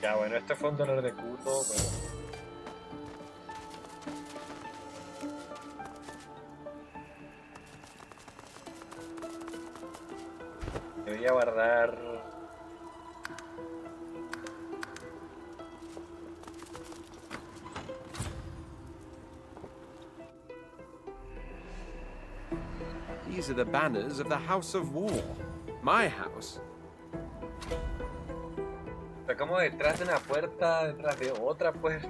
Ya, bueno, este fue un dolor de culo, pero... Debería guardar... These are the banners of the House of War. My house. Está como detrás de una puerta, detrás de otra puerta.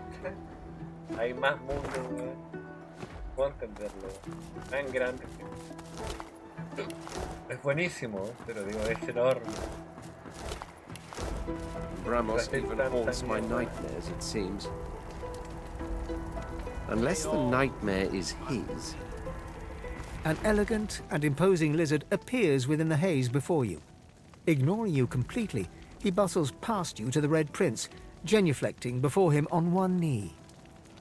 Hay más mundo, weón. Puedo entenderlo. Tan grande. Es buenísimo, pero digo, es enorme. Bramos even haunts my nightmares, it seems. Unless the nightmare is his. An elegant and imposing lizard appears within the haze before you. Ignoring you completely, he bustles past you to the Red Prince, genuflecting before him on one knee.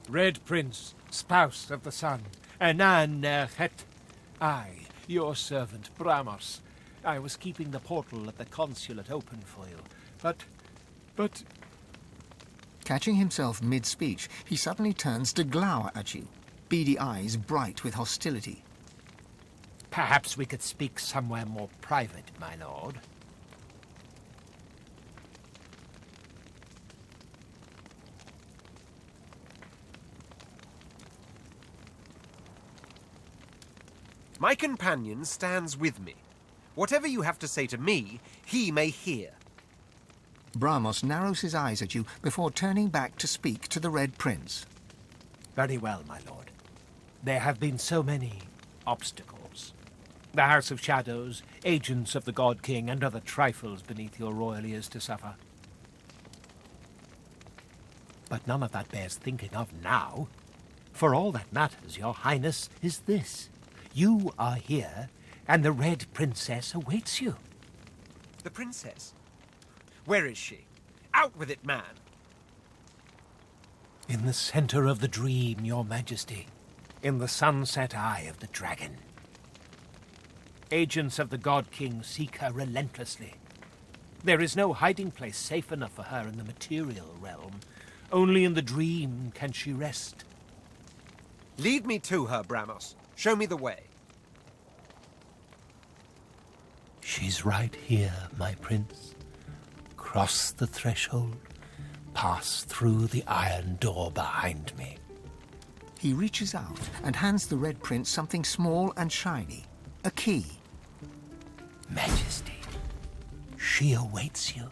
Red Prince, spouse of the sun, Anan Nerhet. I, your servant, Bramos. I was keeping the portal at the consulate open for you, but... Catching himself mid-speech, he suddenly turns to glower at you, beady eyes bright with hostility. Perhaps we could speak somewhere more private, my lord. My companion stands with me. Whatever you have to say to me, he may hear. Bramos narrows his eyes at you before turning back to speak to the Red Prince. Very well, my lord. There have been so many obstacles. The House of Shadows, agents of the God King, and other trifles beneath your royal ears to suffer. But none of that bears thinking of now. For all that matters, your highness, is this. You are here, and the Red Princess awaits you. The princess? Where is she? Out with it, man! In the center of the dream, your majesty. In the sunset eye of the dragon. Agents of the God King seek her relentlessly. There is no hiding place safe enough for her in the material realm. Only in the dream can she rest. Lead me to her, Bramos. Show me the way. She's right here, my prince. Cross the threshold, pass through the iron door behind me. He reaches out and hands the Red Prince something small and shiny. A key. Majesty, she awaits you.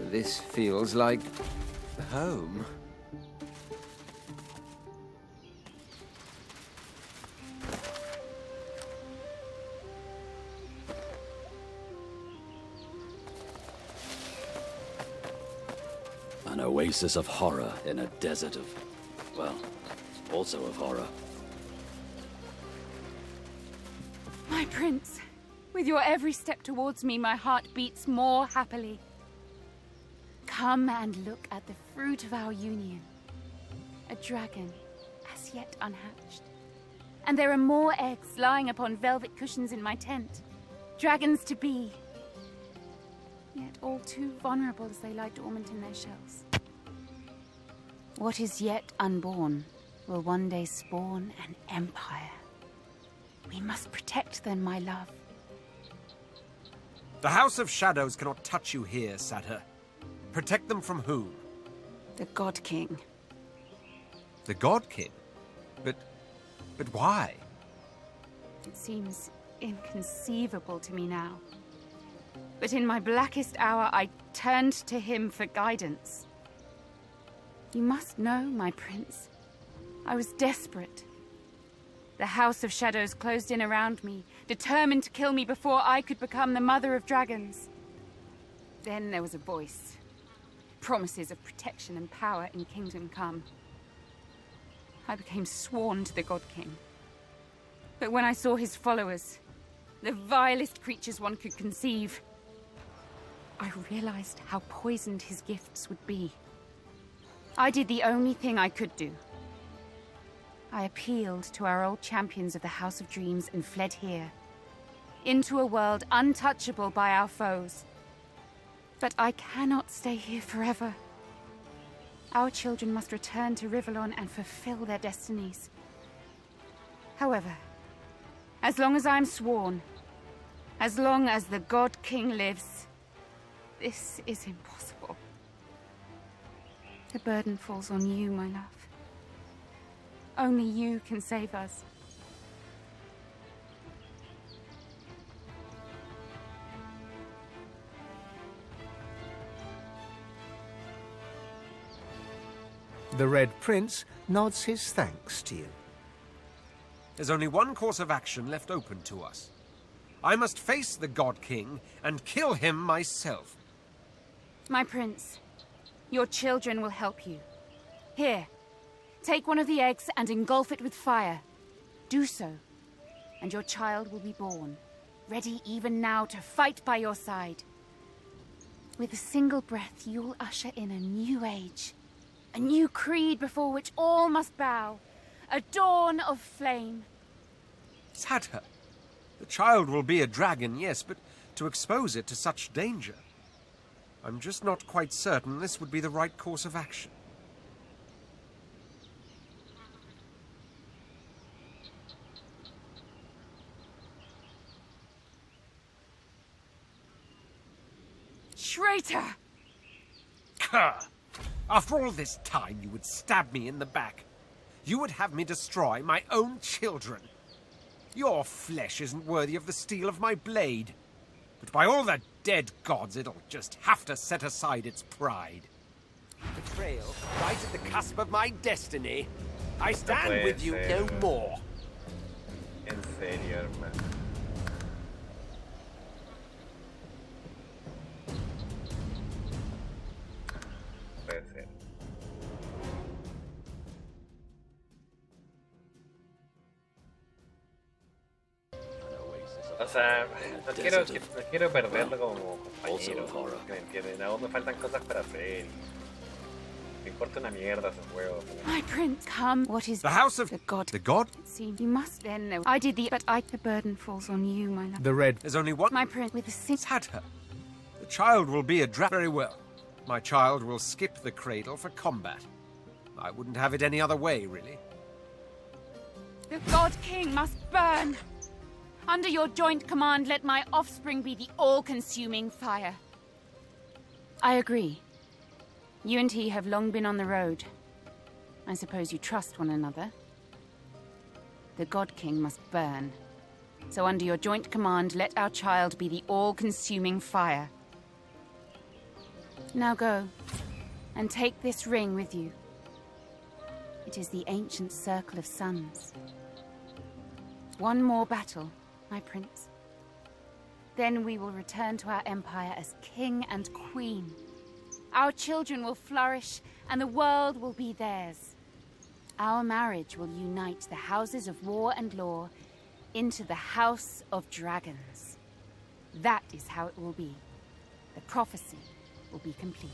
This feels like home. An oasis of horror in a desert of, well, also of horror. My prince, with your every step towards me, my heart beats more happily. Come and look at the fruit of our union. A dragon, as yet unhatched. And there are more eggs lying upon velvet cushions in my tent. Dragons to be. Yet all too vulnerable as they lie dormant in their shells. What is yet unborn will one day spawn an empire. We must protect them, my love. The House of Shadows cannot touch you here, Satyr. Protect them from whom? The God King. The God King? But why? It seems inconceivable to me now. But in my blackest hour, I turned to him for guidance. You must know, my prince, I was desperate. The House of Shadows closed in around me, determined to kill me before I could become the mother of dragons. Then there was a voice. Promises of protection and power in Kingdom Come. I became sworn to the God King. But when I saw his followers, the vilest creatures one could conceive, I realized how poisoned his gifts would be. I did the only thing I could do. I appealed to our old champions of the House of Dreams and fled here, into a world untouchable by our foes. But I cannot stay here forever. Our children must return to Rivellon and fulfill their destinies. However, as long as I am sworn, as long as the God King lives, this is impossible. The burden falls on you, my love. Only you can save us. The Red Prince nods his thanks to you. There's only one course of action left open to us. I must face the God King and kill him myself. My prince, your children will help you. Here, take one of the eggs and engulf it with fire. Do so, and your child will be born, ready even now to fight by your side. With a single breath, you'll usher in a new age. A new creed before which all must bow. A dawn of flame. Sadha, the child will be a dragon, yes, but to expose it to such danger, I'm just not quite certain this would be the right course of action. Traitor! Cur! After all this time, you would stab me in the back. You would have me destroy my own children. Your flesh isn't worthy of the steel of my blade. But by all the dead gods, it'll just have to set aside its pride. Betrayal, right at the cusp of my destiny. I stand with you no more. En serio, hermano. Puede ser. O sea, no quiero perderlo como compañero. ¿Me entienden? Aún me faltan cosas para hacer. Me importa una mierda ese juego. My prince, come. What is The House of... the God? The God? It seems you must then know. I did the... But the burden falls on you, my love. The Red... There's only one... My prince, with a sin... Sadha. The child will be a very well. My child will skip the cradle for combat. I wouldn't have it any other way, really. The God King must burn. Under your joint command, let my offspring be the all-consuming fire. I agree. You and he have long been on the road. I suppose you trust one another. The God King must burn. So under your joint command, let our child be the all-consuming fire. Now go, and take this ring with you. It is the ancient circle of suns. One more battle, my prince. Then we will return to our empire as king and queen. Our children will flourish, and the world will be theirs. Our marriage will unite the houses of war and law into the House of Dragons. That is how it will be. The prophecy will be complete.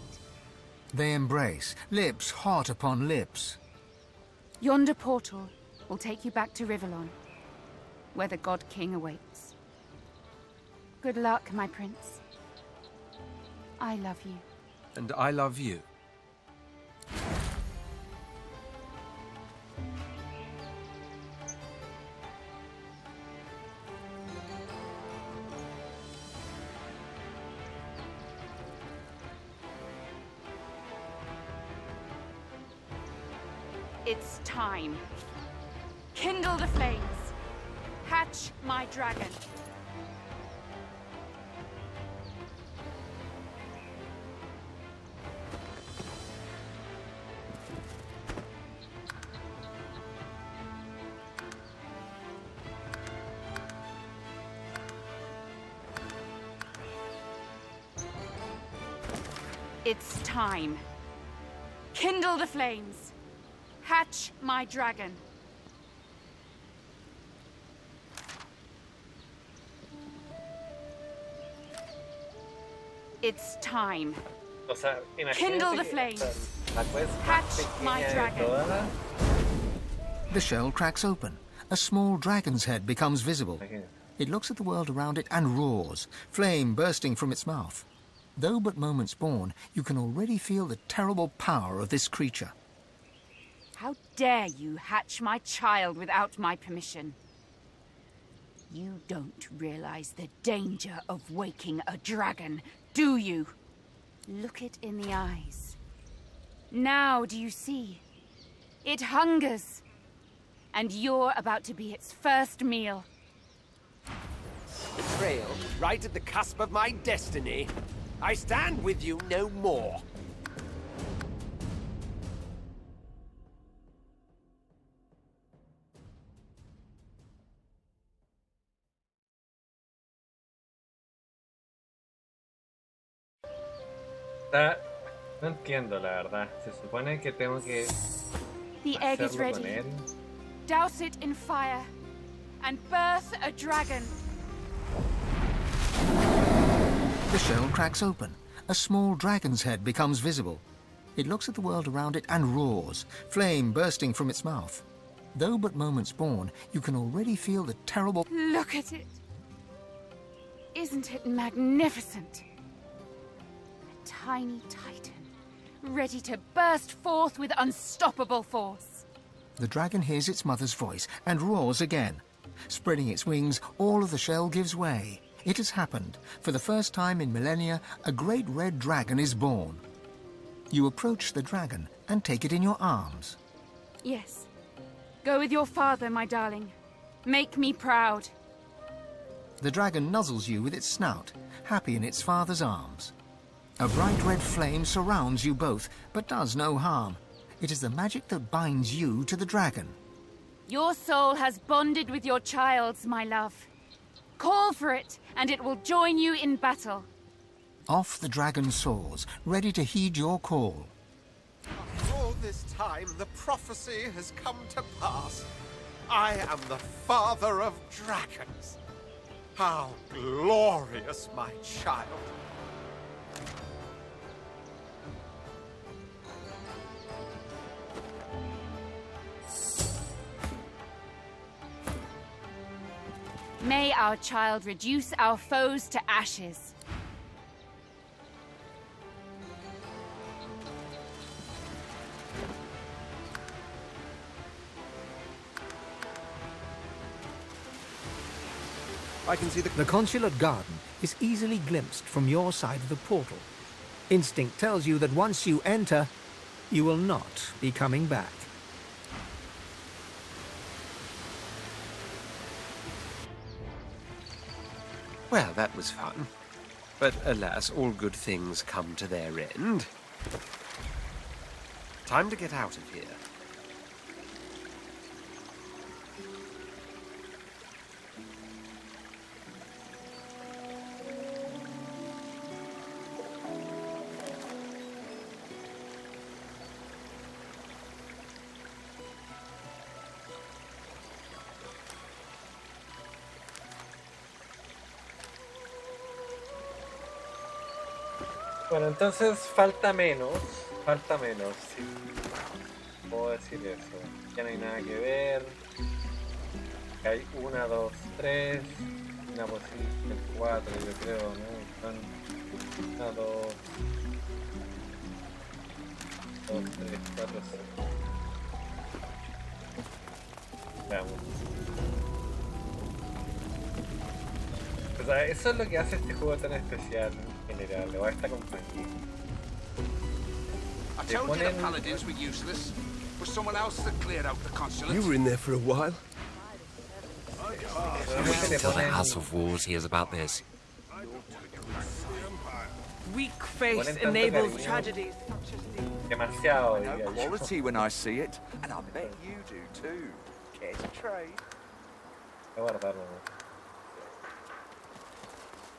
They embrace, lips hot upon lips. Yonder portal will take you back to Rivellon, where the God King awaits. Good luck, my prince. I love you. And I love you. It's time. Kindle the flames. Hatch my dragon. It's time. Kindle the flames. Hatch my dragon. It's time. O sea, imagínate Kindle the que, flames. o sea, la quest más Hatch my pequeña de dragon. todas. The shell cracks open. A small dragon's head becomes visible. Imagínate. It looks at the world around it and roars, flame bursting from its mouth. Though but moments born, you can already feel the terrible power of this creature. How dare you hatch my child without my permission? You don't realize the danger of waking a dragon, do you? Look it in the eyes. Now do you see? It hungers. And you're about to be its first meal. Betrayal, right at the cusp of my destiny. I stand with you no more. No entiendo, la verdad. Se supone que tengo que The egg is hacerlo con ready. él. Douse it in fire and birth a dragon. The shell cracks open. A small dragon's head becomes visible. It looks at the world around it and roars, flame bursting from its mouth. Though but moments born, you can already feel the terrible... Look at it. Isn't it magnificent? A tiny titan, ready to burst forth with unstoppable force. The dragon hears its mother's voice and roars again. Spreading its wings, all of the shell gives way. It has happened. For the first time in millennia, a great red dragon is born. You approach the dragon and take it in your arms. Yes. Go with your father, my darling. Make me proud. The dragon nuzzles you with its snout, happy in its father's arms. A bright red flame surrounds you both, but does no harm. It is the magic that binds you to the dragon. Your soul has bonded with your child's, my love. Call for it, and it will join you in battle. Off the dragon soars, ready to heed your call. After all this time, the prophecy has come to pass. I am the father of dragons. How glorious, my child. May our child reduce our foes to ashes. I can see The consulate garden is easily glimpsed from your side of the portal. Instinct tells you that once you enter, you will not be coming back. Well, that was fun. But alas, all good things come to their end. Time to get out of here. Bueno, entonces falta menos, sí. Puedo decir eso. Ya no hay nada que ver. Hay 1, 2, 3, una posible 4, yo creo, ¿no? Son 1, 2, 3, 4, 5. Veamos. O sea, eso es lo que hace este juego tan especial en general, o a esta compañía. I told you the paladins were useless. Was someone else that cleared out the consulate? You were in there for a while. Realmente te Till the ponen- House of Wars hears about this. Weak faith Ponen tanto enables cariño. tragedies such as these. demasiado, I diría know yo. quality when I see it, and I bet you do too. Care to trade? Voy a guardarlo, ¿no?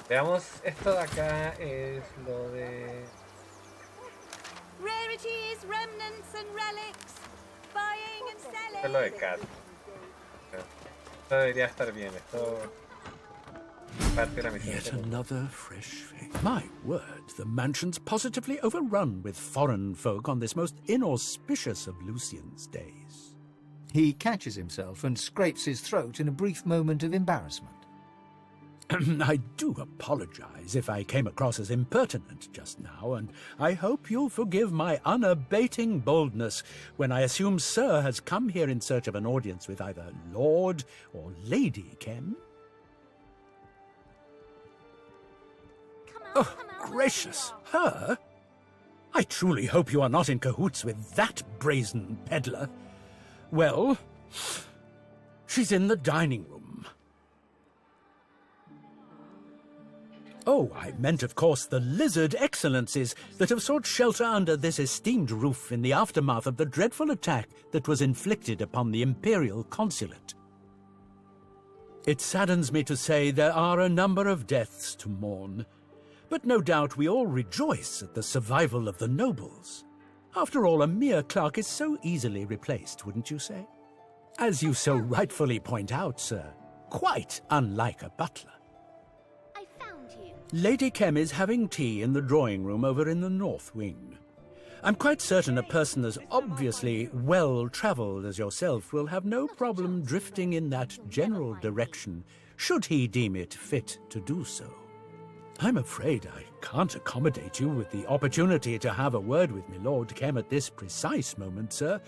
Veamos, esto de acá es lo de Rarities, remnants, and relics. Buying and Esto es lo de selling. Cat. Esto debería estar bien. Esto parte de la misión. Yet another fresh face. My word, the mansion's positively overrun with foreign folk on this most inauspicious of Lucian's days. He catches himself and scrapes his throat in a brief moment of embarrassment. I do apologize if I came across as impertinent just now, and I hope you'll forgive my unabating boldness when I assume Sir has come here in search of an audience with either Lord or Lady Kem. Oh, gracious, her? I truly hope you are not in cahoots with that brazen peddler. Well, she's in the dining room. Oh, I meant, of course, the lizard excellencies that have sought shelter under this esteemed roof in the aftermath of the dreadful attack that was inflicted upon the Imperial Consulate. It saddens me to say there are a number of deaths to mourn, but no doubt we all rejoice at the survival of the nobles. After all, a mere clerk is so easily replaced, wouldn't you say? As you so rightfully point out, sir, quite unlike a butler. Lady Kem is having tea in the drawing-room over in the north wing. I'm quite certain a person as obviously well-travelled as yourself will have no problem drifting in that general direction, should he deem it fit to do so. I'm afraid I can't accommodate you with the opportunity to have a word with Milord Kem at this precise moment, sir.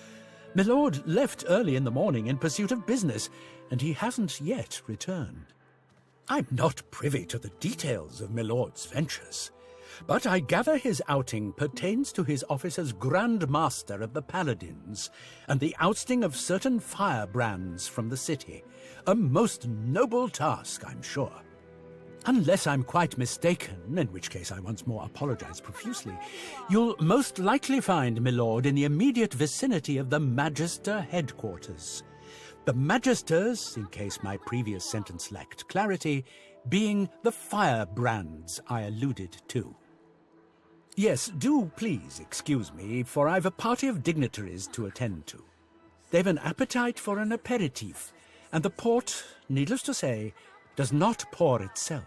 Milord left early in the morning in pursuit of business, and he hasn't yet returned. I'm not privy to the details of Milord's ventures, but I gather his outing pertains to his office as Grand Master of the Paladins and the ousting of certain firebrands from the city. A most noble task, I'm sure. Unless I'm quite mistaken, in which case I once more apologize profusely, you'll most likely find Milord in the immediate vicinity of the Magister headquarters. The Magisters, in case my previous sentence lacked clarity, being the firebrands I alluded to. Yes, do please excuse me, for I've a party of dignitaries to attend to. They've an appetite for an aperitif, and the port, needless to say, does not pour itself.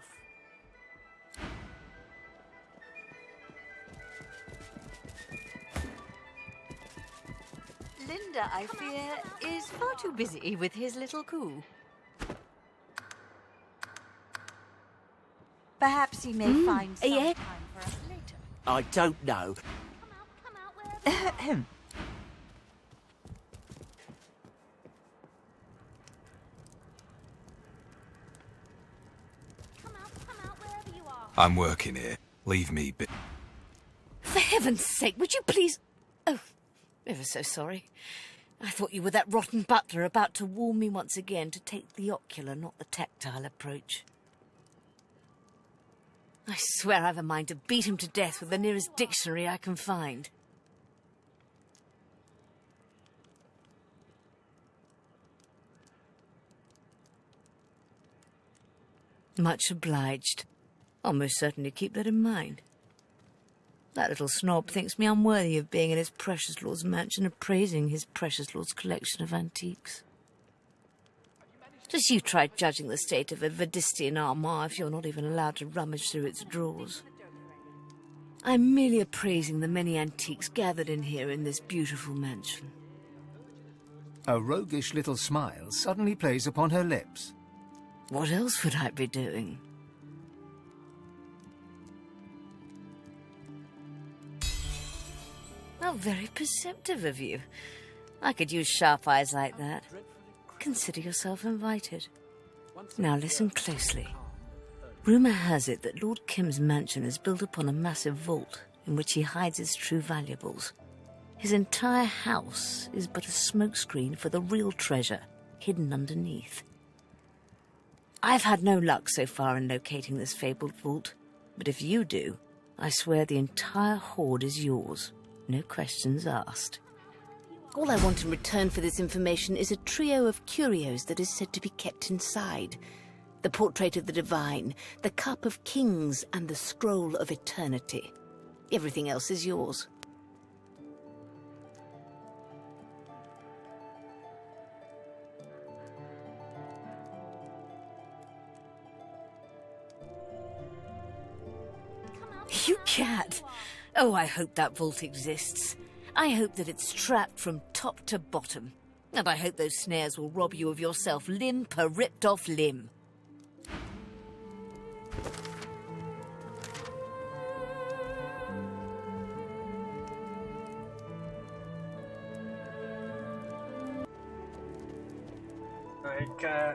Linda, I fear, is far too busy with his little coup. Perhaps he may find some time for us later. I don't know. I'm working here. Leave me be. For heaven's sake, would you please... Oh, ever so sorry. I thought you were that rotten butler about to warn me once again to take the ocular, not the tactile approach. I swear I've a mind to beat him to death with the nearest dictionary I can find. Much obliged. I'll most certainly keep that in mind. That little snob thinks me unworthy of being in his precious lord's mansion and praising his precious lord's collection of antiques. Just you try judging the state of a Vedistian armoire if you're not even allowed to rummage through its drawers. I'm merely appraising the many antiques gathered in here in this beautiful mansion. A roguish little smile suddenly plays upon her lips. What else would I be doing? How very perceptive of you. I could use sharp eyes like that. Consider yourself invited. Now listen closely. Rumour has it that Lord Kim's mansion is built upon a massive vault in which he hides his true valuables. His entire house is but a smokescreen for the real treasure hidden underneath. I've had no luck so far in locating this fabled vault, but if you do, I swear the entire hoard is yours. No questions asked. All I want in return for this information is a trio of curios that is said to be kept inside. The portrait of the divine, the cup of kings, and the scroll of eternity. Everything else is yours. You cat! Oh, I hope that vault exists. I hope that it's trapped from top to bottom. And I hope those snares will rob you of yourself limb per ripped off limb.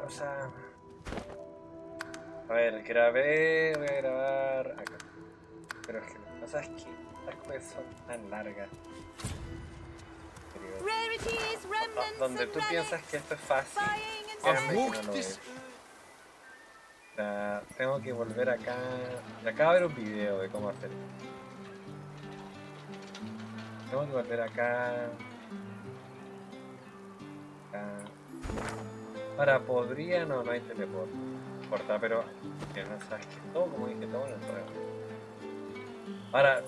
O sea... A ver, grabé, voy a grabar acá. Pero es que lo que pasa es que las cosas son tan largas. Donde tú piensas que esto es fácil, créanme que no lo es. O sea, tengo que volver acá. Acabo de ver un video de cómo hacer esto. Tengo que volver acá. Ahora podría, no hay teleporte. Corta, pero no sabes que todo, como dije, todo en el juego. Ahora,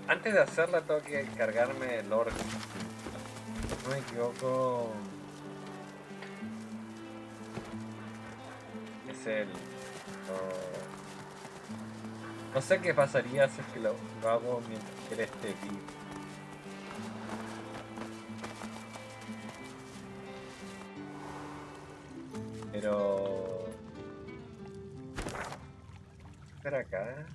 antes de hacerla tengo que cargarme el orco. Si no me equivoco, es el... No sé qué pasaría si es que lo hago mientras que él esté vivo. Pero... Espera acá.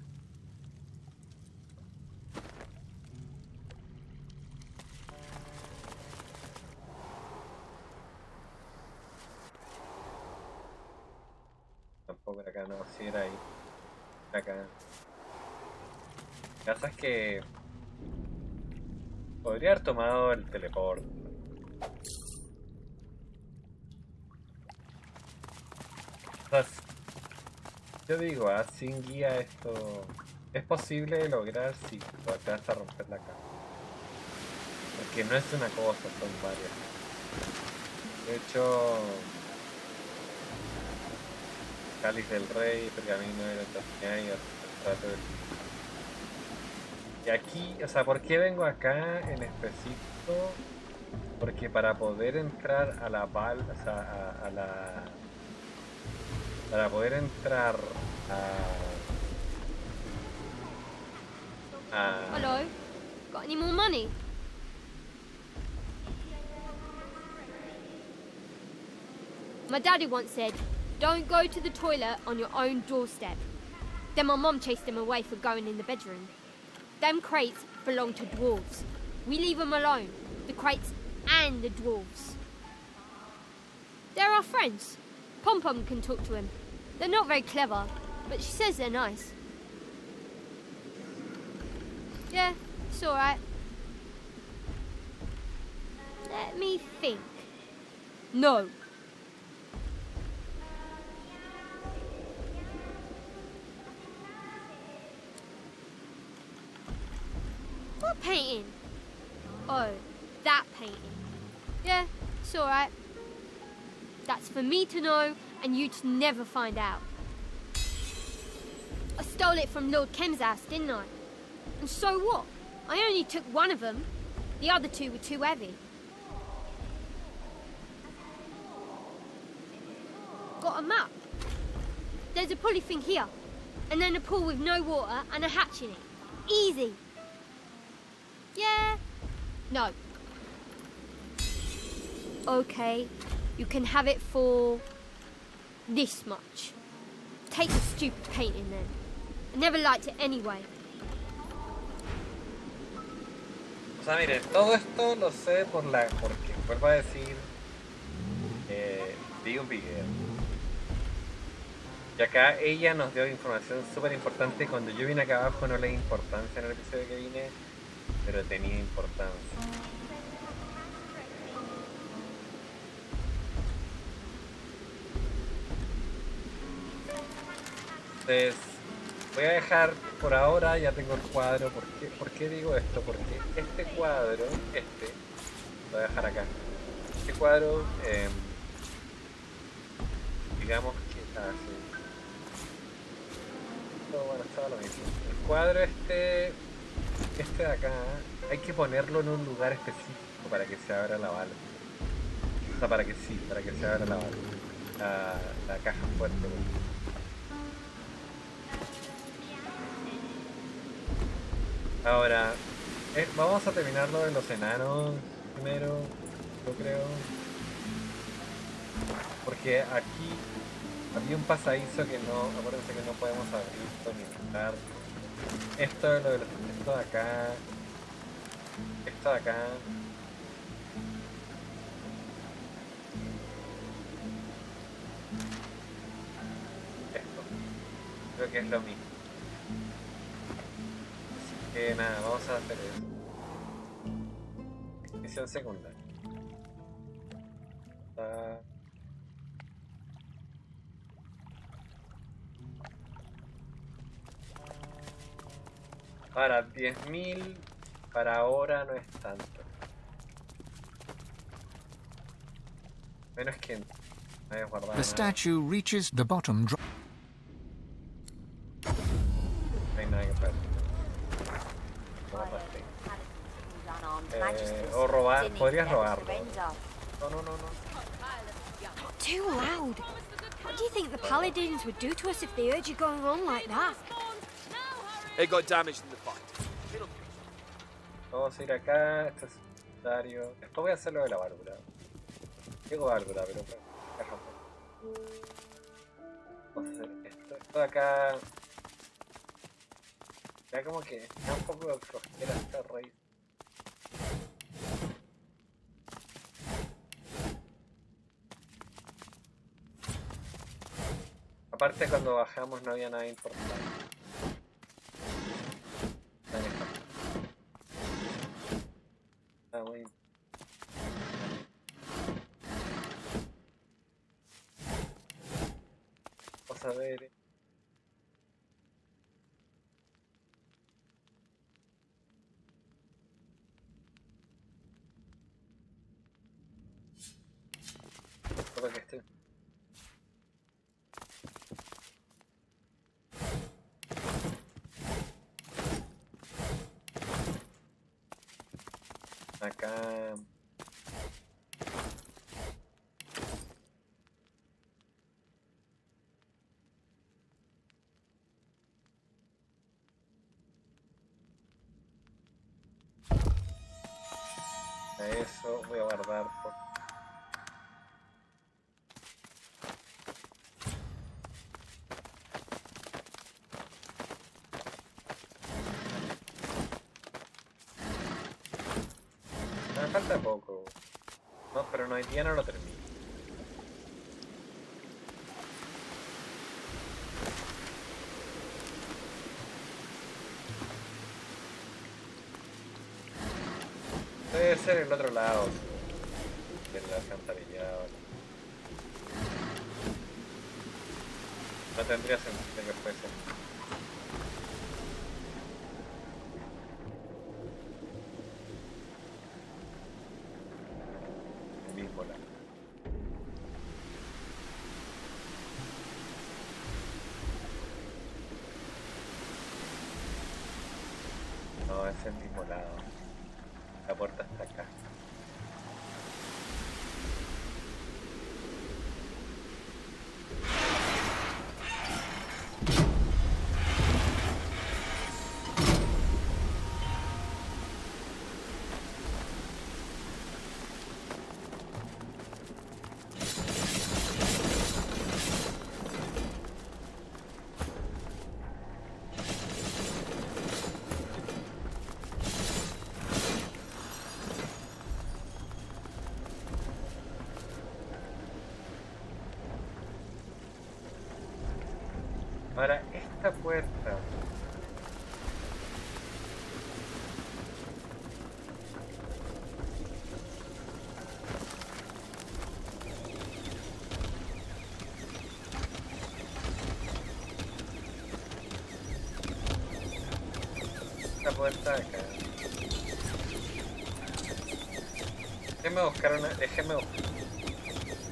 Tampoco era acá, no, si era ahí. Acá. La cosa es que... Podría haber tomado el teleport. O sea, yo digo, sin guía esto es posible lograr si te vas a romper la cara. Porque no es una cosa, son varias. De hecho, Cáliz del Rey, Pergamino de la Eternidad y el Trato del... Y aquí, o sea, ¿por qué vengo acá en específico? Porque para poder entrar a la Val, o sea, a la... Para poder entrar a... Hello, got any more money? My daddy once said, don't go to the toilet on your own doorstep. Then my mom chased him away for going in the bedroom. Them crates belong to dwarves. We leave them alone, the crates and the dwarves. They're our friends. Pom-Pom can talk to him. They're not very clever, but she says they're nice. Yeah, it's alright. Let me think. No. What painting? Oh, that painting. Yeah, it's alright. That's for me to know and you to never find out. I stole it from Lord Kem's house, didn't I? And so what? I only took one of them. The other two were too heavy. Got a map. There's a pulley thing here. And then a pool with no water and a hatch in it. Easy. Yeah. No. Okay. You can have it for... this much. Take the stupid painting then. I never liked it anyway. O sea, miren, todo esto lo sé porque vuelvo a decir, vi un video. Y acá ella nos dio información súper importante. Cuando yo vine acá abajo no le di importancia en el episodio que vine, pero tenía importancia. Entonces, voy a dejar por ahora, ya tengo el cuadro. ¿Por qué digo esto? Porque este cuadro, lo voy a dejar acá. Este cuadro, digamos que así. Bueno, estaba lo mismo. El cuadro este de acá, hay que ponerlo en un lugar específico para que se abra la bala. O sea, para que se abra la bala. La caja fuerte. Ahora, vamos a terminar lo de los enanos primero, yo creo. Porque aquí había un pasadizo que no, acuérdense que no podemos abrir ni entrar. Esto es lo de esto de acá. Esto de acá. Esto. Creo que es lo mismo. Así que nada, vamos a hacer eso. Misión secundaria. Ahora, 10.000 para ahora no es tanto. Menos que no haya guardado The nada. statue reaches the bottom drop. No hay nada que perder. O robar, podrías robarlo. No. Not too loud. What do you think the paladins would do to us if they heard you going on like that? They got damaged in the fight. Vamos a ir acá, esto es secundario. Después voy a hacer lo de la válvula. Tengo válvula, pero vamos a hacer esto de acá. Ya como que da un poco de flojera esta raíz. Aparte cuando bajamos no había nada importante. Ah, muy... Vamos a ver. Todo que esté. Acá. Eso voy a guardar por... Me falta poco. No, pero no, hoy día no lo termino. Debe ser el otro lado. De la alcantarillado. No tendría sentido que fuese. El mismo lado. No, es el mismo lado. La puerta está acá. Ahora, esta puerta... Esta puerta acá. Déjenme buscar una... Déjenme buscar...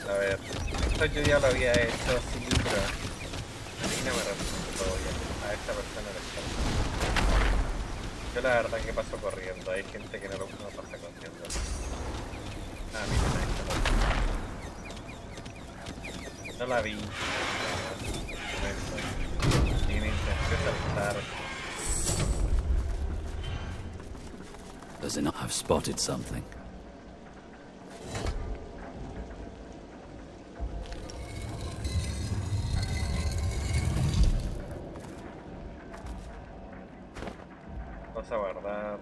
A ver, esto yo ya lo había hecho, sí, pero... No me resultó bien. A esta persona le está. Yo la verdad que paso corriendo. Hay gente que no pasa corriendo. Ah, miren ahí. No la vi. Mi intención es saltar. There's enough. I've spotted something. Vamos a guardar.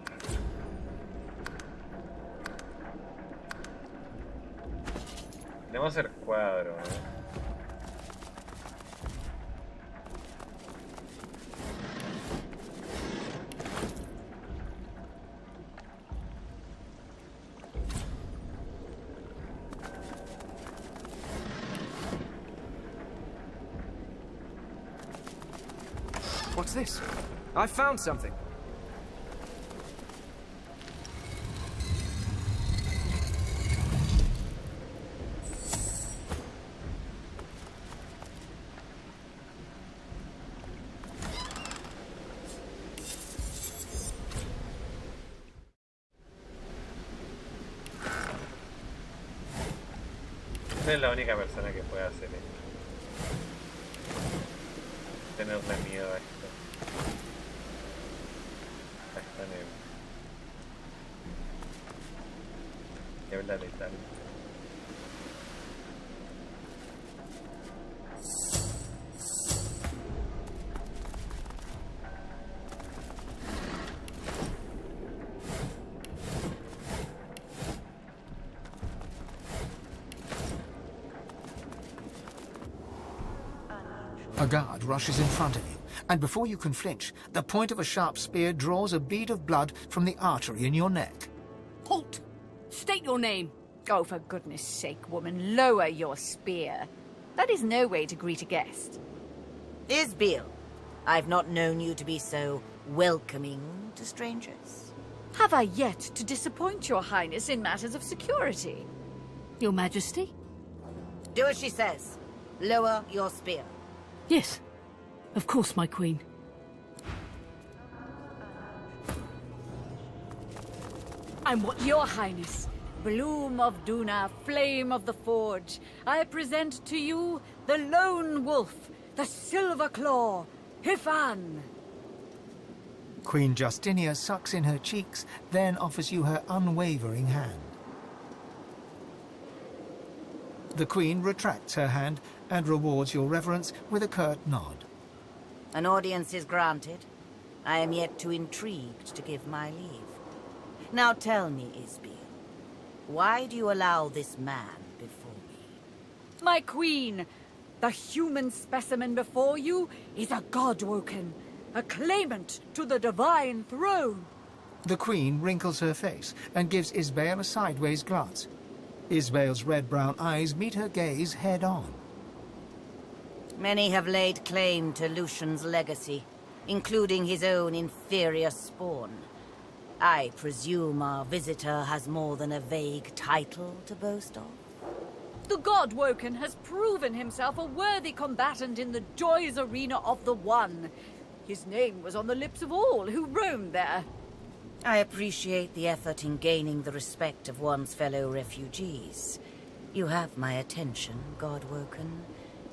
Tenemos el cuadro, ¿no? What's this? I found something. No es la única persona que puede hacer esto. Tenerle miedo a esto. A esta neblina. Niebla letal. A guard rushes in front of you, and before you can flinch, the point of a sharp spear draws a bead of blood from the artery in your neck. Halt! State your name. Oh, for goodness sake, woman, lower your spear. That is no way to greet a guest. Isabel, I've not known you to be so welcoming to strangers. Have I yet to disappoint your highness in matters of security? Your Majesty? Do as she says. Lower your spear. Yes, of course, my queen. I'm what your highness, Bloom of Duna, Flame of the Forge, I present to you the Lone Wolf, the Silver Claw, Hifan. Queen Justinia sucks in her cheeks, then offers you her unwavering hand. The Queen retracts her hand and rewards your reverence with a curt nod. An audience is granted. I am yet too intrigued to give my leave. Now tell me, Isabel, why do you allow this man before me? My queen, the human specimen before you is a godwoken, a claimant to the divine throne. The Queen wrinkles her face and gives Isabel a sideways glance. Isabel's red-brown eyes meet her gaze head-on. Many have laid claim to Lucian's legacy, including his own inferior spawn. I presume our visitor has more than a vague title to boast of? The Godwoken has proven himself a worthy combatant in the joys arena of the One. His name was on the lips of all who roamed there. I appreciate the effort in gaining the respect of one's fellow refugees. You have my attention, Godwoken,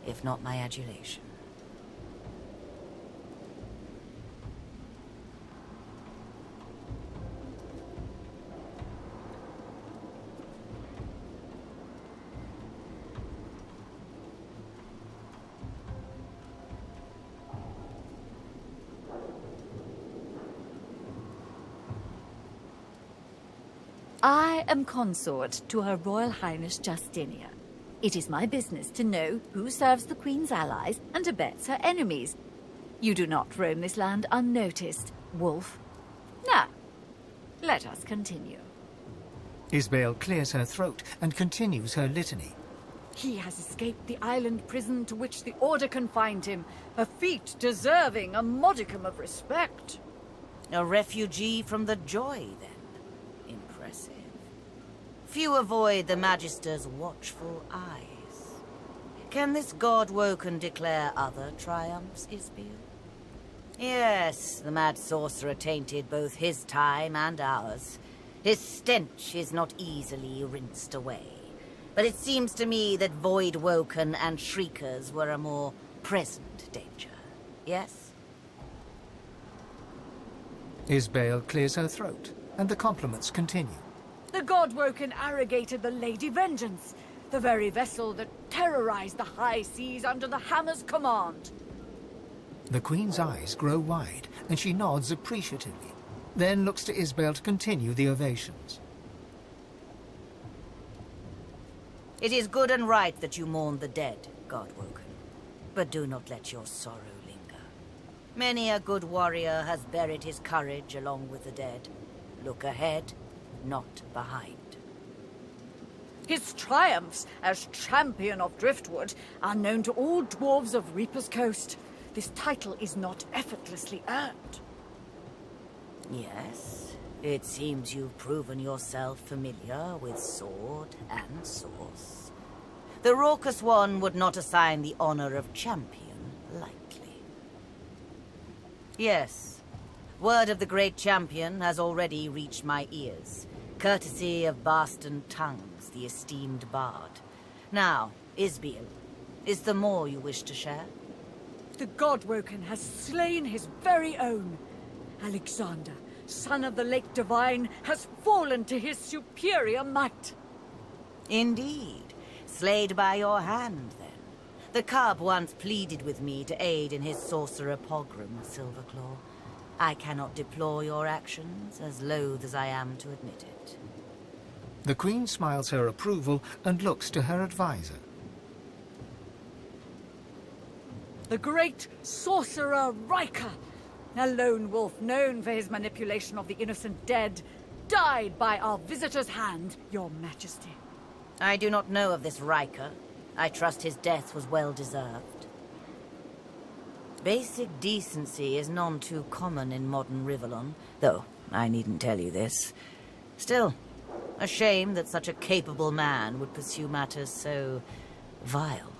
if not my adulation. I am consort to Her Royal Highness Justinia. It is my business to know who serves the Queen's allies and abets her enemies. You do not roam this land unnoticed, Wolf. Now, let us continue. Isabel clears her throat and continues her litany. He has escaped the island prison to which the Order confined him, a feat deserving a modicum of respect. A refugee from the Joy, then. Impressive. Few avoid the Magister's watchful eyes. Can this Godwoken declare other triumphs, Isabel? Yes, the mad sorcerer tainted both his time and ours. His stench is not easily rinsed away. But it seems to me that Voidwoken and Shriekers were a more present danger. Yes? Isabel clears her throat. and the compliments continue. The God-woken arrogated the Lady Vengeance, the very vessel that terrorized the high seas under the Hammer's command. The Queen's eyes grow wide, and she nods appreciatively, then looks to Isabel to continue the ovations. It is good and right that you mourn the dead, God-woken, but do not let your sorrow linger. Many a good warrior has buried his courage along with the dead. Look ahead, not behind. His triumphs as champion of Driftwood are known to all dwarves of Reaper's Coast. This title is not effortlessly earned. Yes, it seems you've proven yourself familiar with sword and source. The raucous one would not assign the honor of champion lightly. Yes, word of the great champion has already reached my ears, courtesy of Barston Tongues, the esteemed bard. Now, Isabel, is there more you wish to share? The God-woken has slain his very own. Alexander, son of the Lake Divine, has fallen to his superior might. Indeed. Slayed by your hand, then. The cub once pleaded with me to aid in his sorcerer pogrom, Silverclaw. I cannot deplore your actions, as loath as I am to admit it. The Queen smiles her approval and looks to her advisor. The great sorcerer Riker, a lone wolf known for his manipulation of the innocent dead, died by our visitor's hand, Your Majesty. I do not know of this Riker. I trust his death was well deserved. Basic decency is none too common in modern Rivellon, though I needn't tell you this. Still, a shame that such a capable man would pursue matters so vile.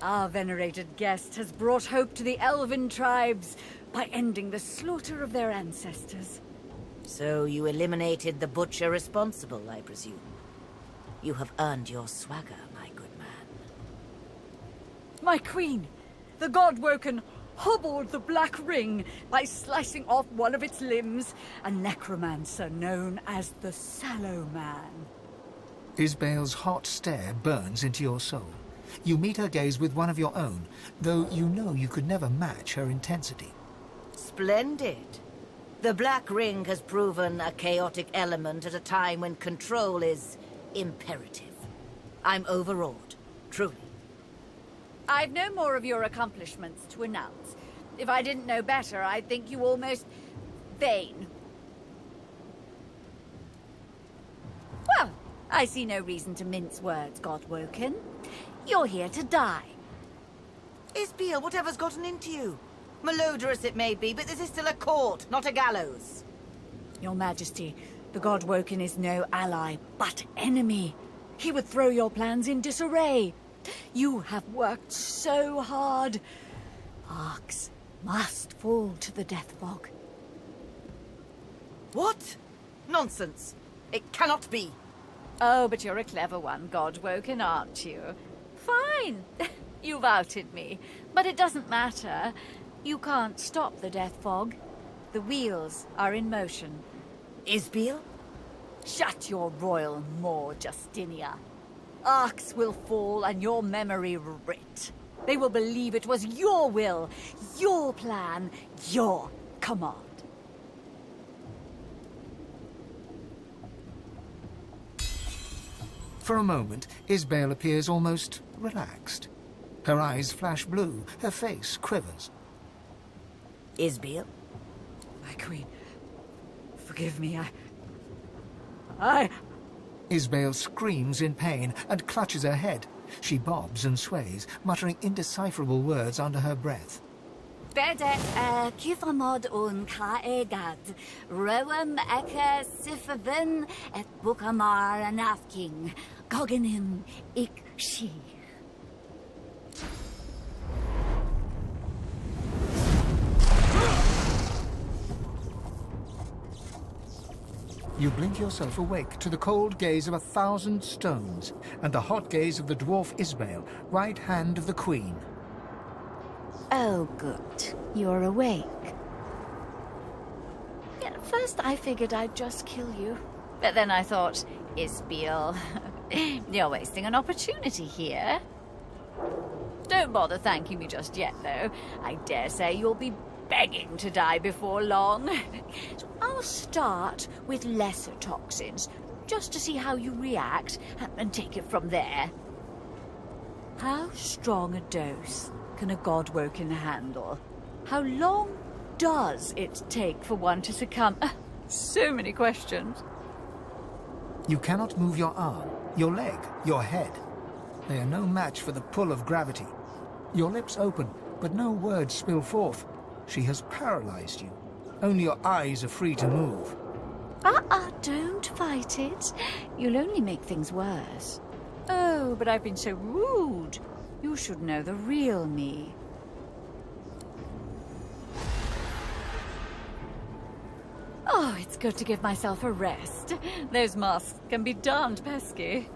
Our venerated guest has brought hope to the elven tribes by ending the slaughter of their ancestors. So you eliminated the butcher responsible, I presume. You have earned your swagger, my good man. My queen, the God-woken hobbled the Black Ring by slicing off one of its limbs, a necromancer known as the Sallow Man. Isabel's hot stare burns into your soul. You meet her gaze with one of your own, though you know you could never match her intensity. Splendid. The Black Ring has proven a chaotic element at a time when control is imperative. I'm overawed, truly. I've no more of your accomplishments to announce. If I didn't know better, I'd think you almost vain. Well, I see no reason to mince words, God-woken. You're here to die. Isabel, whatever's gotten into you? Malodorous it may be, but this is still a court, not a gallows. Your Majesty, the God-woken is no ally, but enemy. He would throw your plans in disarray. You have worked so hard. Arcs must fall to the death fog. What? Nonsense. It cannot be. Oh, but you're a clever one, God-woken, aren't you? Fine. You've outed me. But it doesn't matter. You can't stop the death fog. The wheels are in motion. Isabel? Shut your royal maw, Justinia. Arcs will fall and your memory writ. They will believe it was your will, your plan, your command. For a moment, Isabel appears almost relaxed. Her eyes flash blue, her face quivers. Isabel? My queen, forgive me, I... Isabel screams in pain and clutches her head. She bobs and sways, muttering indecipherable words under her breath. Bedet kifamod un kaegad, roem eke sifavin et bukamar anafking, goganim ik she. You blink yourself awake to the cold gaze of 1,000 stones and the hot gaze of the dwarf Isabel, right hand of the Queen. Oh, good. You're awake. Yeah, at first I figured I'd just kill you. But then I thought, Isabel, you're wasting an opportunity here. Don't bother thanking me just yet, though. I dare say you'll be begging to die before long. So I'll start with lesser toxins, just to see how you react, and take it from there. How strong a dose can a godwoken handle? How long does it take for one to succumb? So many questions. You cannot move your arm, your leg, your head. They are no match for the pull of gravity. Your lips open, but no words spill forth. She has paralyzed you. Only your eyes are free to move. Don't fight it. You'll only make things worse. Oh, but I've been so rude. You should know the real me. Oh, it's good to give myself a rest. Those masks can be darned pesky.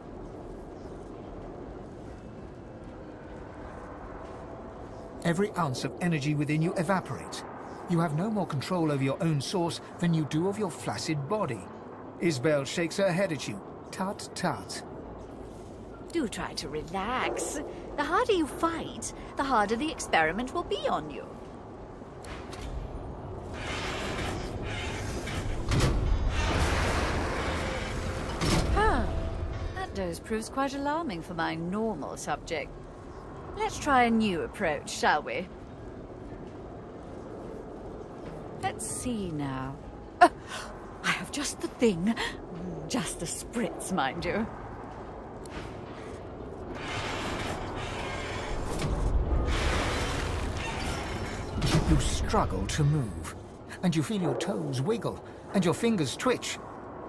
Every ounce of energy within you evaporates. You have no more control over your own source than you do of your flaccid body. Isabel shakes her head at you. Tut, tut. Do try to relax. The harder you fight, the harder the experiment will be on you. That dose proves quite alarming for my normal subject. Let's try a new approach, shall we? Let's see now. I have just the thing. Just a spritz, mind you. You struggle to move, and you feel your toes wiggle, and your fingers twitch.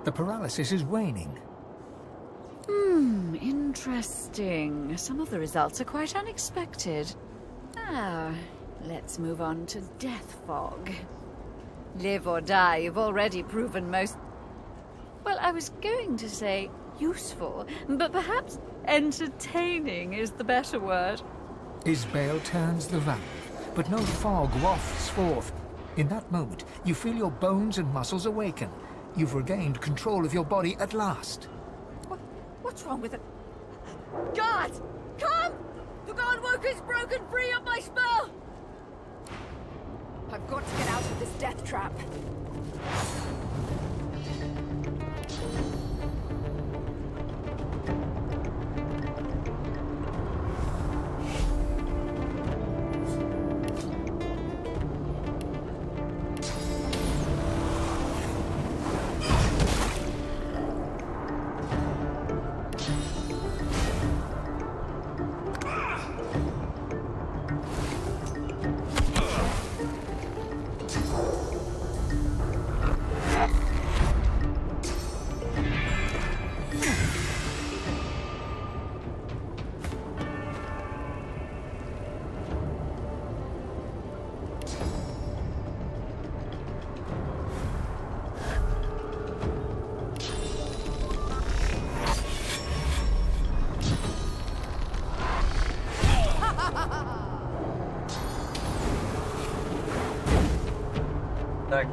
The paralysis is waning. Interesting. Some of the results are quite unexpected. Now, let's move on to death fog. Live or die, you've already proven most... Well, I was going to say useful, but perhaps entertaining is the better word. Isabel turns the valve, but no fog wafts forth. In that moment, you feel your bones and muscles awaken. You've regained control of your body at last. What's wrong with it? Guards! Come! The Godwoker's broken free of my spell! I've got to get out of this death trap.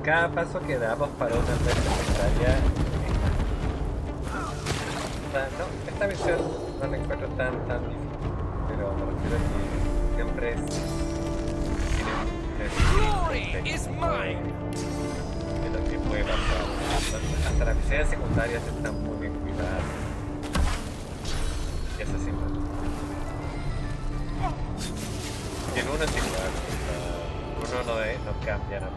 Cada paso que damos para una adversaria. No, esta misión no la encuentro tan difícil, pero me refiero a que siempre es de lo que puede pasar. Hasta las misiones secundarias están muy bien cuidadas. Y eso siempre. Y en uno es igual. Uno no cambia nada.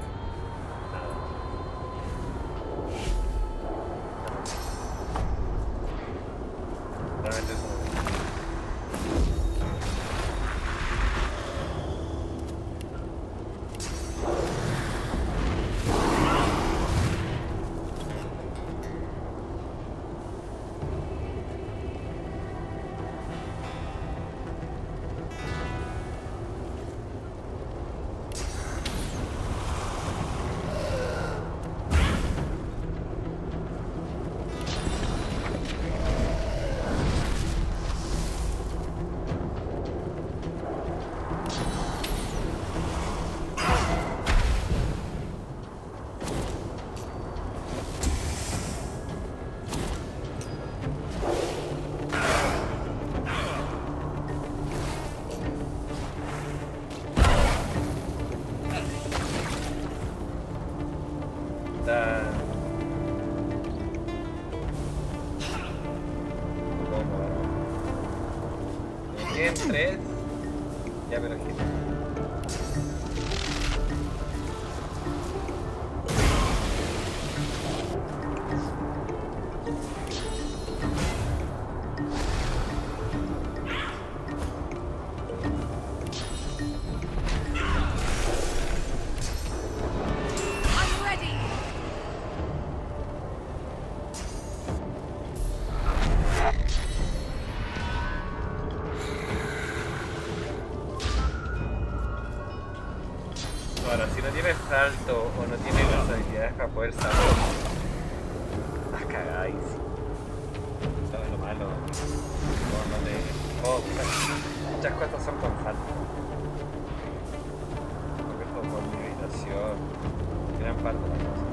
Está... En 3. Ya me lo quito. Ahora, si no tienes salto o no tienes las habilidades para poder saltar, las cagáis. Eso es lo malo. Muchas cosas son con salto. Porque con limitación. Gran parte de las cosas.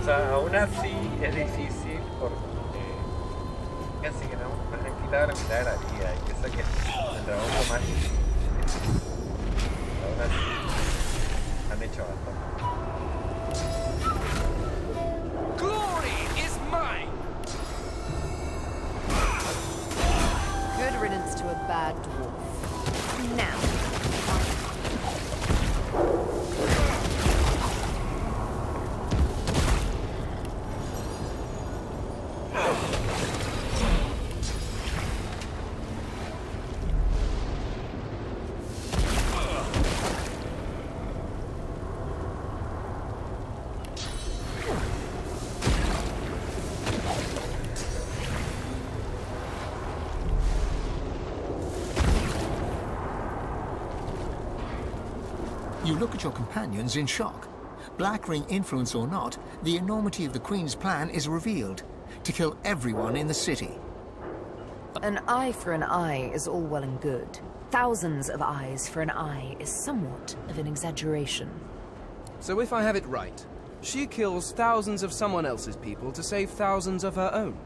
Aún así es difícil porque casi que nos han quitado la mitad de la vida y eso que es el trabajo más difícil. Aún así han hecho bastante. Glory is mine! Good riddance to a bad dwarf. Now. You look at your companions in shock. Black Ring influence or not, the enormity of the Queen's plan is revealed. To kill everyone in the city. An eye for an eye is all well and good. Thousands of eyes for an eye is somewhat of an exaggeration. So if I have it right, She kills thousands of someone else's people to save thousands of her own.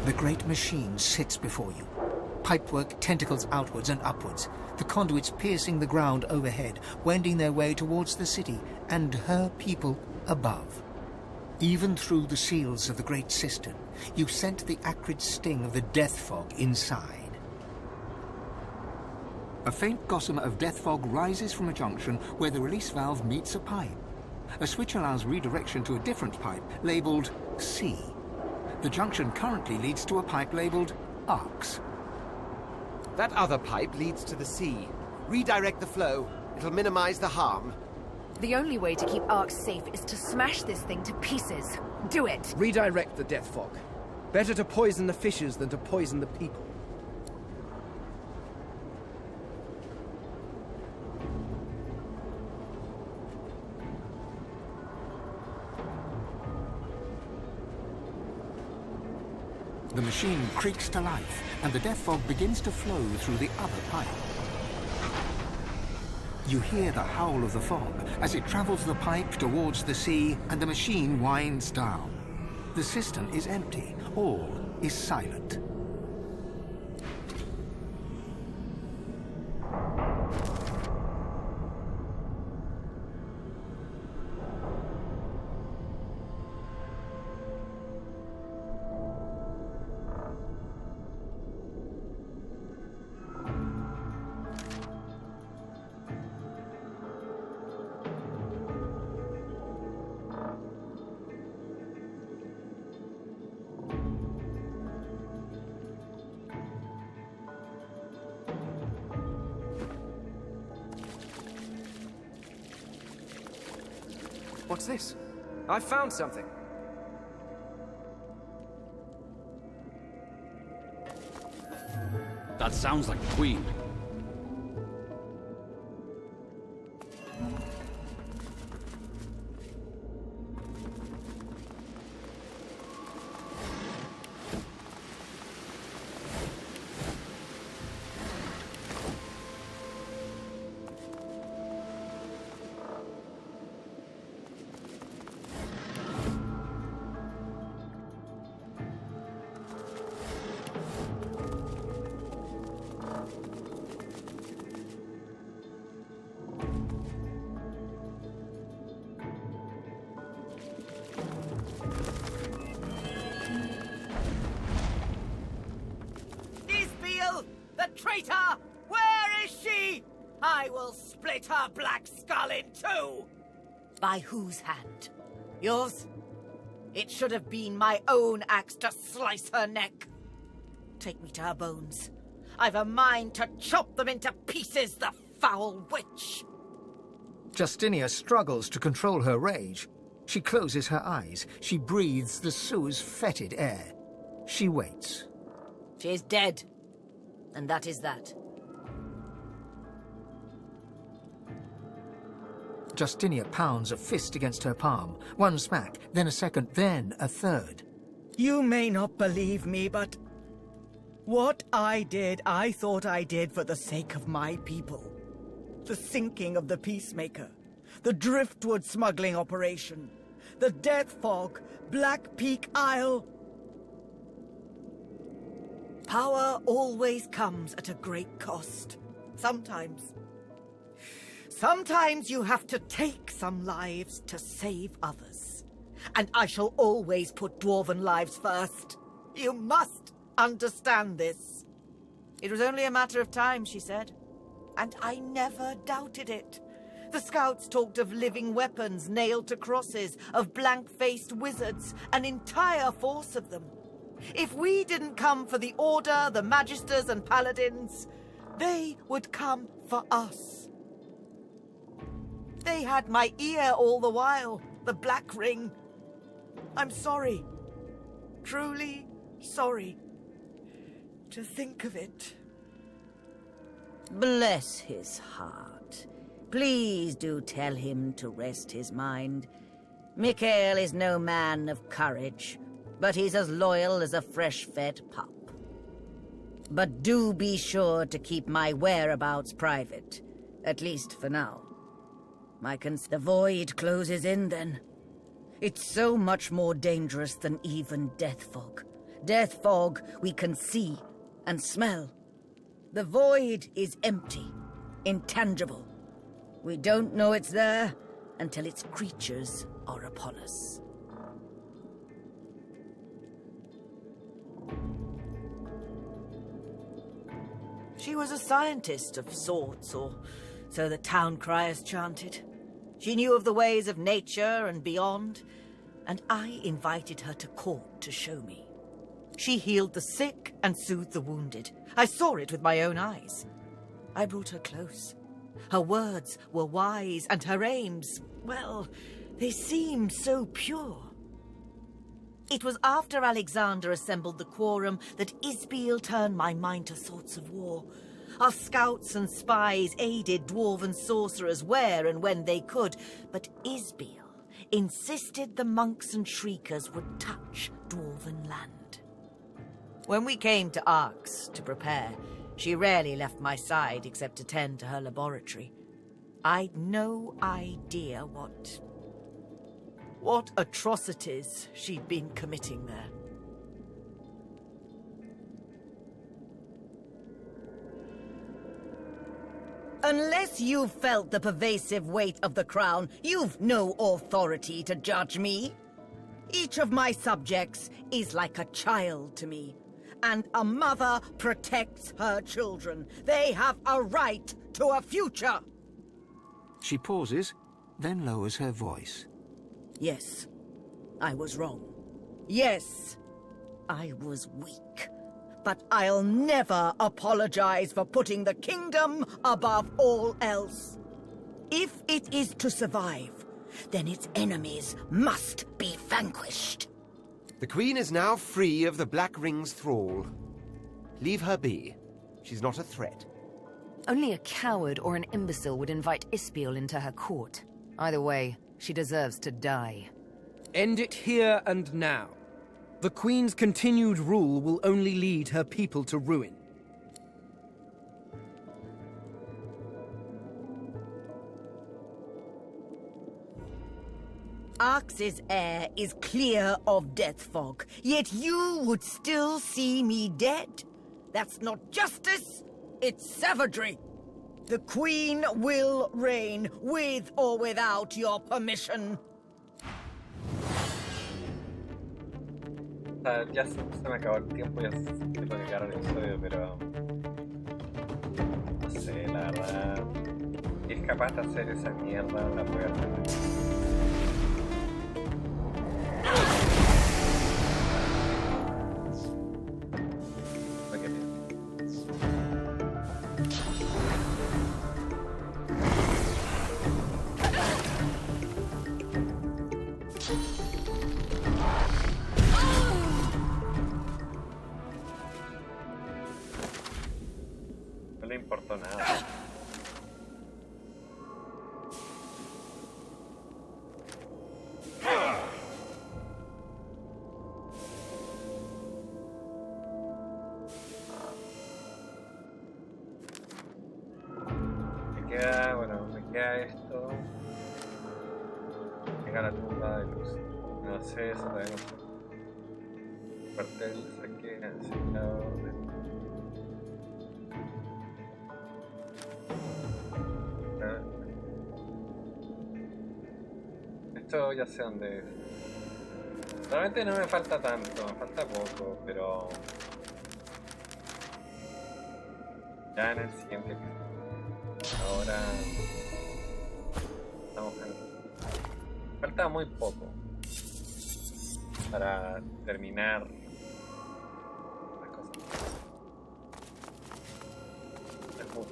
The great machine sits before you. Pipework tentacles outwards and upwards, the conduits piercing the ground overhead, wending their way towards the city and her people above. Even through the seals of the great cistern, you scent the acrid sting of the death fog inside. A faint gossamer of death fog rises from a junction where the release valve meets a pipe. A switch allows redirection to a different pipe, labelled C. The junction currently leads to a pipe labelled Arcs. That other pipe leads to the sea. Redirect the flow. It'll minimize the harm. The only way to keep Arcs safe is to smash this thing to pieces. Do it! Redirect the death fog. Better to poison the fishes than to poison the people. The machine creaks to life, and the death fog begins to flow through the other pipe. You hear the howl of the fog as it travels the pipe towards the sea, and the machine winds down. The cistern is empty. All is silent. What's this? I found something. That sounds like the Queen. Traitor! Where is she? I will split her black skull in two! By whose hand? Yours? It should have been my own axe to slice her neck. Take me to her bones. I've a mind to chop them into pieces, the foul witch! Justinia struggles to control her rage. She closes her eyes. She breathes the Sue's fetid air. She waits. She is dead. And that is that. Justinia pounds a fist against her palm. One smack, then a second, then a third. You may not believe me, but what I did, I thought I did for the sake of my people. The sinking of the Peacemaker, the driftwood smuggling operation, the Death Fog, Black Peak Isle. Power always comes at a great cost. Sometimes you have to take some lives to save others. and I shall always put dwarven lives first. You must understand this. It was only a matter of time, she said. And I never doubted it. The scouts talked of living weapons nailed to crosses, of blank-faced wizards, an entire force of them. If we didn't come for the Order, the Magisters and Paladins, they would come for us. They had my ear all the while, the Black Ring. I'm sorry. Truly sorry. To think of it. Bless his heart. Please do tell him to rest his mind. Mikael is no man of courage, but he's as loyal as a fresh-fed pup. But do be sure to keep my whereabouts private, at least for now. The void closes in then. It's so much more dangerous than even death fog. Death fog we can see and smell. The void is empty, intangible. We don't know it's there until its creatures are upon us. She was a scientist of sorts, or so the town criers chanted. She knew of the ways of nature and beyond, and I invited her to court to show me. She healed the sick and soothed the wounded. I saw it with my own eyes. I brought her close. Her words were wise, and her aims, well, they seemed so pure. It was after Alexander assembled the quorum that Isabel turned my mind to thoughts of war. Our scouts and spies aided dwarven sorcerers where and when they could, but Isabel insisted the monks and shriekers would touch dwarven land. When we came to Arx to prepare, she rarely left my side except to tend to her laboratory. I'd no idea what atrocities she'd been committing there. Unless you've felt the pervasive weight of the crown, you've no authority to judge me. Each of my subjects is like a child to me, and a mother protects her children. They have a right to a future. She pauses, then lowers her voice. Yes, I was wrong. Yes, I was weak. But I'll never apologize for putting the kingdom above all else. If it is to survive, then its enemies must be vanquished. The Queen is now free of the Black Ring's thrall. Leave her be. She's not a threat. Only a coward or an imbecile would invite Isabel into her court. Either way, she deserves to die. End it here and now. The Queen's continued rule will only lead her people to ruin. Arx's air is clear of death fog, yet you would still see me dead. That's not justice, it's savagery. The Queen will reign, with or without your permission. Ya se me acabó el tiempo, ya se tengo que quedar el episodio, pero no sé, la verdad, si es capaz de hacer esa mierda, la puede hacer. No le importó nada. Me queda esto. Llega la tumba de luz. No sé, eso todavía no sé. Cuartel, saqué, enseñado. Esto ya sé dónde es. Realmente no me falta tanto, me falta poco, pero ya en el siguiente episodio. Ahora estamos falta muy poco para terminar las cosas. Es mucho.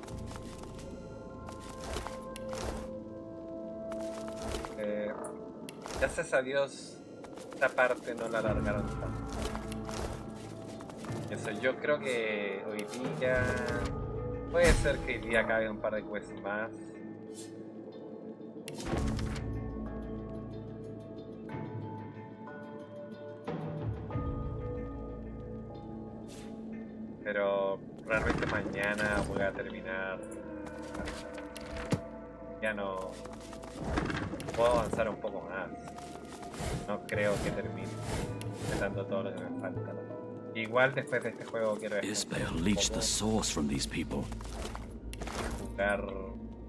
Gracias a Dios esta parte no la alargaron tanto. Eso, yo creo que hoy día puede ser que hoy día acabe un par de quests más. Pero realmente mañana voy a terminar. Ya no puedo avanzar un poco más. No creo que termine dando todo lo que me falta. Igual después de este juego quiero Isabel leached the source from these people. Jugar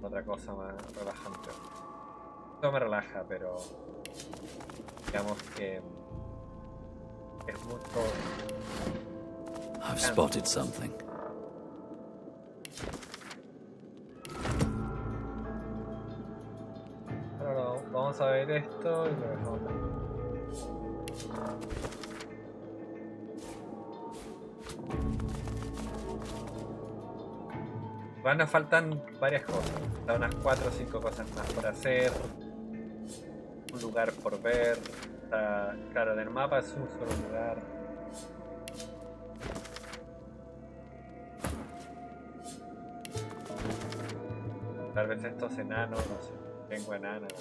otra cosa más relajante. No me relaja, pero digamos que es mucho. I've spotted something. Ahora no, vamos a ver esto y lo dejamos aquí. Igual nos faltan varias cosas, unas 4 o 5 cosas más por hacer, un lugar por ver, claro, en el mapa es un solo lugar. Tal vez estos enanos, no sé, tengo enanas,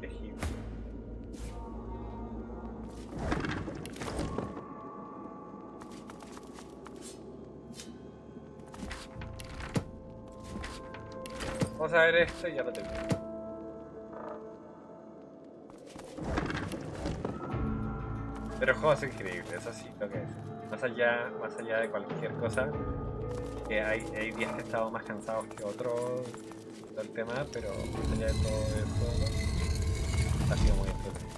Egipto. Vamos a ver esto y ya lo termino. Pero el juego es increíble, eso sí, lo que es. Más allá de cualquier cosa, que hay días que he estado más cansados que otros del tema, pero más allá de todo eso, ha sido muy entretenido.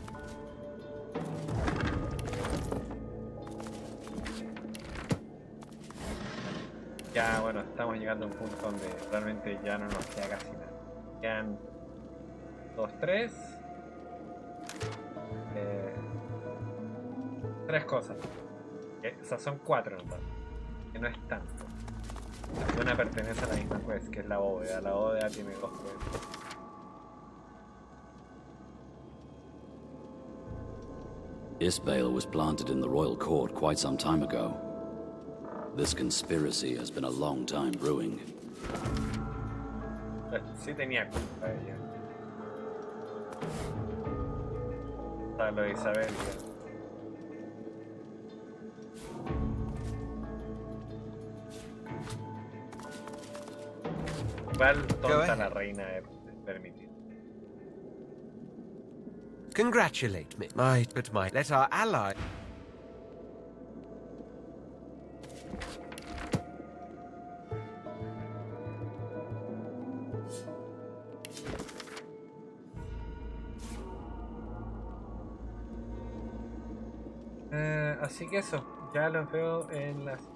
Ya, bueno, estamos llegando a un punto donde realmente ya no nos queda casi nada. Quedan 2, 3. 3 cosas. O sea, son 4 en total. Que no es tanto. Una pertenece a la misma quest, que es la bóveda. La bóveda tiene 2 quests. Isabel was planted in the royal court quite some time ago. This conspiracy has been a long time brewing. Sí tenía culpa ella. Está lo de Isabel. Igual tonta la reina de permitir. Congratulate me, let our ally. Así que eso, ya los veo en las